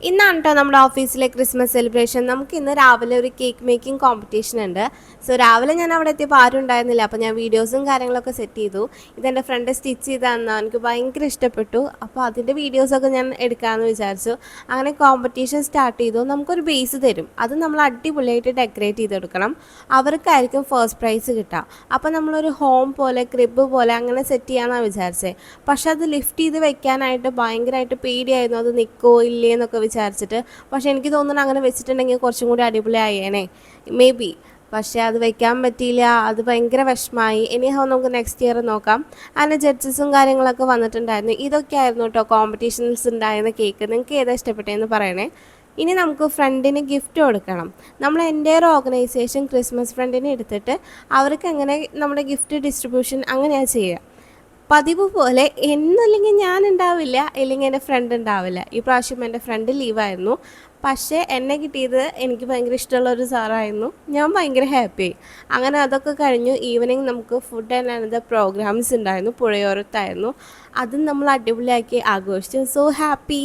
ഇന്നാണ് കേട്ടോ നമ്മുടെ ഓഫീസിലെ ക്രിസ്മസ് സെലിബ്രേഷൻ. നമുക്ക് ഇന്ന് രാവിലെ ഒരു കേക്ക് മേക്കിംഗ് കോമ്പറ്റീഷൻ ഉണ്ട്. സോ രാവിലെ ഞാൻ അവിടെ എത്തിയപ്പോൾ ആരും ഉണ്ടായിരുന്നില്ല. അപ്പോൾ ഞാൻ വീഡിയോസും കാര്യങ്ങളൊക്കെ സെറ്റ് ചെയ്തു. ഇതെൻ്റെ ഫ്രണ്ട് സ്റ്റിച്ച് ചെയ്ത് തന്നാൽ എനിക്ക് ഭയങ്കര ഇഷ്ടപ്പെട്ടു. അപ്പോൾ അതിൻ്റെ വീഡിയോസൊക്കെ ഞാൻ എടുക്കാമെന്ന് വിചാരിച്ചു. അങ്ങനെ കോമ്പറ്റീഷൻ സ്റ്റാർട്ട് ചെയ്തു. നമുക്കൊരു ബേസ് തരും, അത് നമ്മൾ അടിപൊളിയായിട്ട് ഡെക്കറേറ്റ് ചെയ്തെടുക്കണം. അവർക്കായിരിക്കും ഫസ്റ്റ് പ്രൈസ് കിട്ടുക. അപ്പോൾ നമ്മളൊരു ഹോം പോലെ ക്രിബ് പോലെ അങ്ങനെ സെറ്റ് ചെയ്യാമെന്നാണ് വിചാരിച്ചത്. പക്ഷെ അത് ലിഫ്റ്റ് ചെയ്ത് വെക്കാനായിട്ട് ഭയങ്കരമായിട്ട് പേടിയായിരുന്നു, അത് നിൽക്കോ ഇല്ലേ എന്നൊക്കെ വിചാരിച്ചിട്ട്. പക്ഷേ എനിക്ക് തോന്നുന്നു അങ്ങനെ വെച്ചിട്ടുണ്ടെങ്കിൽ കുറച്ചും കൂടി അടിപൊളിയായേനെ മേ ബി. പക്ഷേ അത് വെക്കാൻ പറ്റിയില്ല, അത് ഭയങ്കര വിഷമമായി. ഇനിഹോ നമുക്ക് നെക്സ്റ്റ് ഇയർ നോക്കാം. അതിൻ്റെ ജഡ്ജസും കാര്യങ്ങളൊക്കെ വന്നിട്ടുണ്ടായിരുന്നു. ഇതൊക്കെ ആയിരുന്നു കേട്ടോ കോമ്പറ്റീഷൻസ് ഉണ്ടായിരുന്ന കേക്ക്. നിങ്ങൾക്ക് ഏതാ ഇഷ്ടപ്പെട്ടതെന്ന് പറയണേ. ഇനി നമുക്ക് ഫ്രണ്ടിന് ഗിഫ്റ്റ് കൊടുക്കണം. നമ്മൾ എൻ്റെ ഒരു ഓർഗനൈസേഷൻ ക്രിസ്മസ് ഫ്രണ്ടിനെ എടുത്തിട്ട് അവർക്ക് അങ്ങനെ നമ്മുടെ ഗിഫ്റ്റ് ഡിസ്ട്രിബ്യൂഷൻ അങ്ങനെയാണ് ചെയ്യുക. പതിവ് പോലെ എന്നല്ലെങ്കിൽ ഞാൻ ഉണ്ടാവില്ല, അല്ലെങ്കിൽ എൻ്റെ ഫ്രണ്ട് ഉണ്ടാവില്ല. ഈ പ്രാവശ്യം എൻ്റെ ഫ്രണ്ട് ലീവായിരുന്നു. പക്ഷേ എന്നെ കിട്ടിയത് എനിക്ക് ഭയങ്കര ഇഷ്ടമുള്ളൊരു സാറായിരുന്നു. ഞാൻ ഭയങ്കര ഹാപ്പിയായി. അങ്ങനെ അതൊക്കെ കഴിഞ്ഞു. ഈവനിങ് നമുക്ക് ഫുഡ് ആൻഡ് അനദർ പ്രോഗ്രാംസ് ഉണ്ടായിരുന്നു. പുഴയോരത്തായിരുന്നു. അതും നമ്മൾ അടിപൊളിയാക്കി ആഘോഷിച്ചു. So happy.